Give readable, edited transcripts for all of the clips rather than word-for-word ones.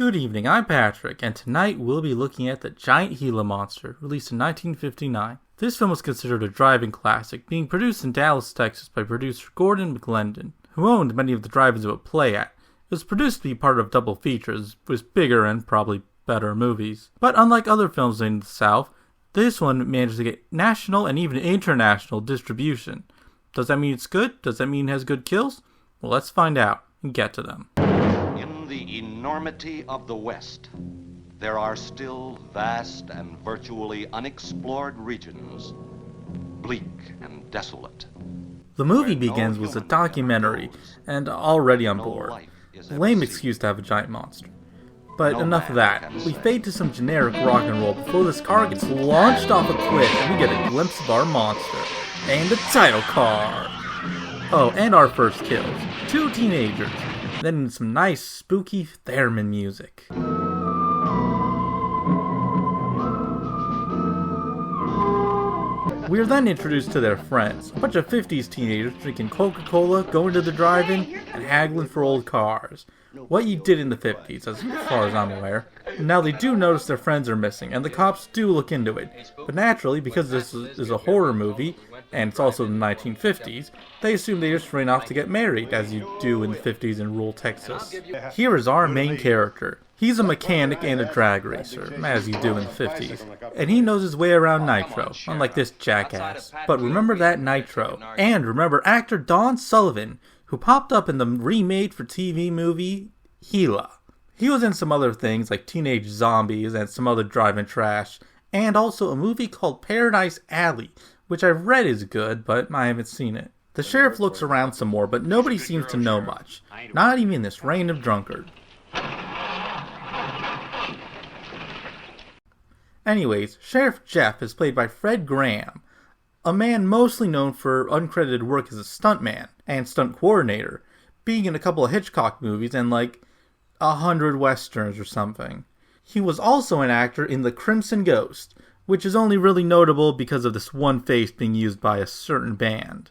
Good evening, I'm Patrick, and tonight we'll be looking at the giant Gila monster, released in 1959. This film was considered a driving classic, being produced in Dallas, Texas by producer Gordon McLendon, who owned many of the drive-ins it would play at. It was produced to be part of double features, with bigger and probably better movies. But unlike other films in the South, this one managed to get national and even international distribution. Does that mean it's good? Does that mean it has good kills? Well, let's find out and get to them. In the enormity of the West, there are still vast and virtually unexplored regions, bleak and desolate. The movie begins with a documentary, and already on board. Lame excuse to have a giant monster. But enough of that. We fade to some generic rock and roll before this car gets launched off a cliff and we get a glimpse of our monster. And the title card! Oh, and our first kills. 2 teenagers. Then some nice, spooky theremin music. We are then introduced to their friends, a bunch of 50s teenagers drinking Coca-Cola, going to the drive-in, and haggling for old cars. What you did in the 50s, as far as I'm aware. Now they do notice their friends are missing, and the cops do look into it. But naturally, because this is a horror movie, and it's also the 1950s, they assume they just ran off to get married, as you do in the 50s in rural Texas. Here is our main character. He's a mechanic and a drag racer, as you do in the 50s, and he knows his way around Nitro, unlike this jackass. But remember that Nitro, and remember actor Don Sullivan, who popped up in the remade-for-TV movie, Gila. He was in some other things like Teenage Zombies and some other drive-in trash, and also a movie called Paradise Alley, which I've read is good, but I haven't seen it. The sheriff looks around some more, but nobody seems to know much, not even this random drunkard. Anyways, Sheriff Jeff is played by Fred Graham, a man mostly known for uncredited work as a stuntman and stunt coordinator, being in a couple of Hitchcock movies and like 100 westerns or something. He was also an actor in The Crimson Ghost, which is only really notable because of this one face being used by a certain band.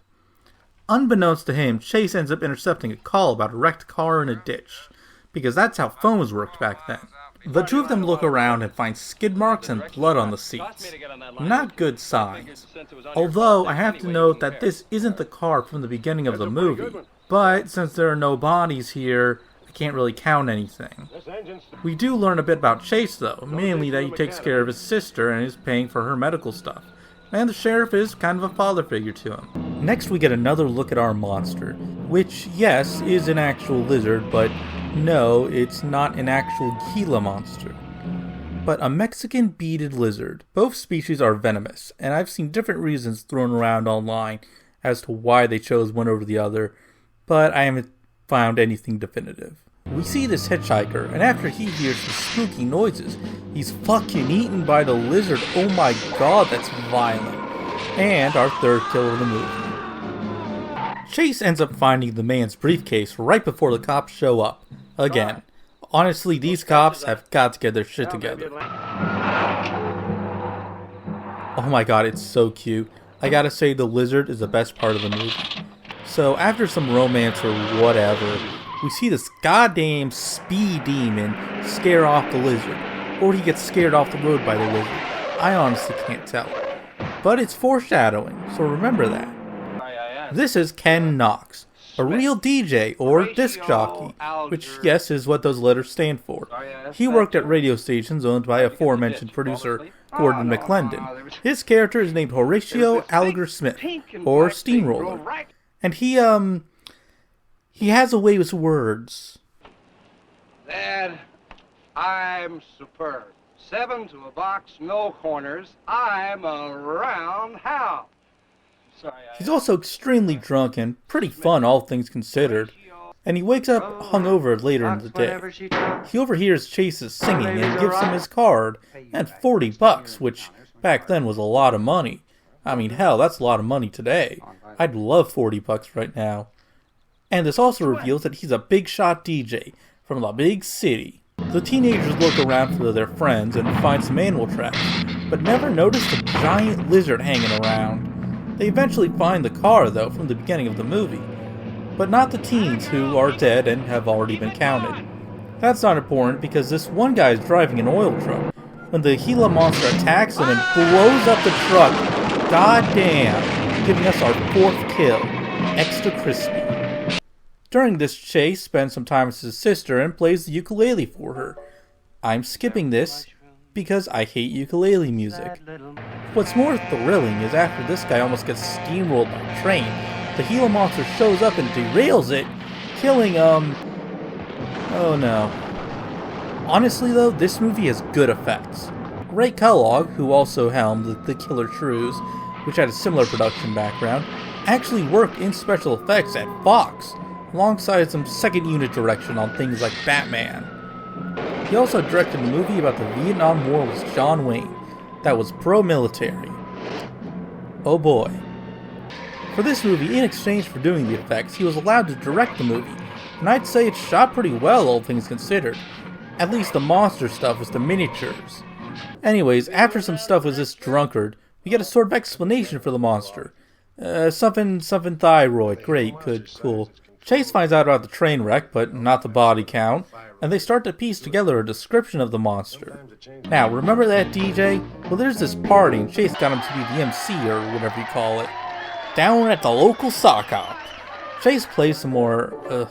Unbeknownst to him, Chase ends up intercepting a call about a wrecked car in a ditch, because that's how phones worked back then. The two of them look around and find skid marks and blood on the seats. Not good signs. Although, I have to note that this isn't the car from the beginning of the movie. But, since there are no bodies here, I can't really count anything. We do learn a bit about Chase though, mainly that he takes care of his sister and is paying for her medical stuff. And the sheriff is kind of a father figure to him. Next we get another look at our monster, which, yes, is an actual lizard, but no, it's not an actual Gila monster, but a Mexican beaded lizard. Both species are venomous, and I've seen different reasons thrown around online as to why they chose one over the other, but I haven't found anything definitive. We see this hitchhiker, and after he hears the spooky noises, he's fucking eaten by the lizard. Oh my god, that's violent. And our third kill of the movie. Chase ends up finding the man's briefcase right before the cops show up. Again, honestly, these cops have got to get their shit together. Oh my god, it's so cute. I gotta say, the lizard is the best part of the movie. So, after some romance or whatever, we see this goddamn speed demon scare off the lizard. Or he gets scared off the road by the lizard. I honestly can't tell. But it's foreshadowing, so remember that. This is Ken Knox, a real DJ, or disc jockey, which, yes, is what those letters stand for. He worked at radio stations owned by aforementioned producer Gordon McLendon. His character is named Horatio Alger Smith, or Steamroller. And he has a way with words. Dad, I'm superb. 7 to a box, no corners. I'm a roundhouse. He's also extremely drunk and pretty fun, all things considered. And he wakes up hungover later in the day. He overhears Chase's singing and gives him his card and $40, which back then was a lot of money. I mean, hell, that's a lot of money today. I'd love $40 right now. And this also reveals that he's a big shot DJ from the big city. The teenagers look around for their friends and find some animal tracks, but never notice a giant lizard hanging around. They eventually find the car, though, from the beginning of the movie, but not the teens, who are dead and have already been counted. That's not important because this one guy is driving an oil truck when the Gila monster attacks him and blows up the truck. Goddamn, giving us our 4th kill. Extra crispy. During this chase, spends some time with his sister and plays the ukulele for her. I'm skipping this because I hate ukulele music. What's more thrilling is after this guy almost gets steamrolled by a train, the Gila monster shows up and derails it, killing oh no. Honestly though, this movie has good effects. Ray Kellogg, who also helmed The Killer Shrews, which had a similar production background, actually worked in special effects at Fox, alongside some second unit direction on things like Batman. He also directed a movie about the Vietnam War with John Wayne that was pro-military. Oh boy. For this movie, in exchange for doing the effects, he was allowed to direct the movie, and I'd say it's shot pretty well, all things considered. At least the monster stuff was the miniatures. Anyways, after some stuff with this drunkard, we get a sort of explanation for the monster. Something thyroid, great, good, cool. Chase finds out about the train wreck, but not the body count, and they start to piece together a description of the monster. Now, remember that DJ? Well, there's this party, and Chase got him to be the MC, or whatever you call it, down at the local sock hop. Chase plays some more,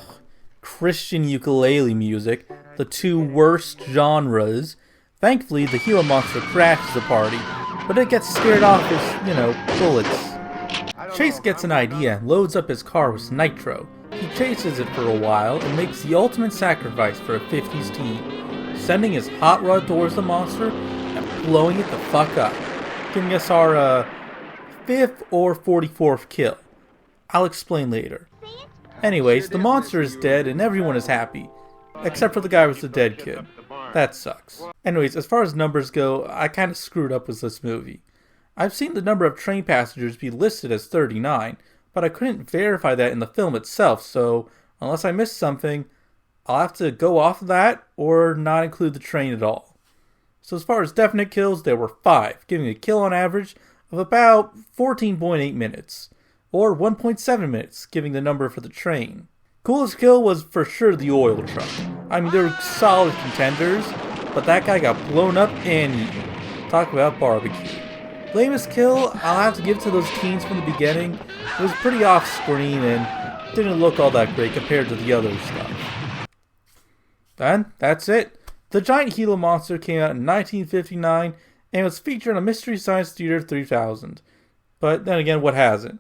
Christian ukulele music, the 2 worst genres. Thankfully, the Gila monster crashes the party, but it gets scared off with, bullets. Chase gets an idea and loads up his car with nitro. He chases it for a while and makes the ultimate sacrifice for a 50s teen, sending his hot rod towards the monster and blowing it the fuck up, giving us our 5th or 44th kill. I'll explain later. Anyways, the monster is dead and everyone is happy, except for the guy with the dead kid. That sucks. Anyways, as far as numbers go, I kinda screwed up with this movie. I've seen the number of train passengers be listed as 39, but I couldn't verify that in the film itself, so unless I missed something, I'll have to go off of that or not include the train at all. So as far as definite kills, there were 5, giving a kill on average of about 14.8 minutes, or 1.7 minutes, giving the number for the train. Coolest kill was for sure the oil truck. I mean, they were solid contenders, but that guy got blown up and eaten. Talk about barbecue. Lamest kill, I'll have to give to those teens from the beginning. It was pretty off-screen and didn't look all that great compared to the other stuff. Then, that's it. The Giant Gila Monster came out in 1959 and was featured on Mystery Science Theater 3000. But then again, what hasn't?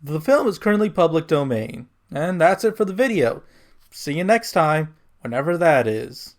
The film is currently public domain. And that's it for the video. See you next time, whenever that is.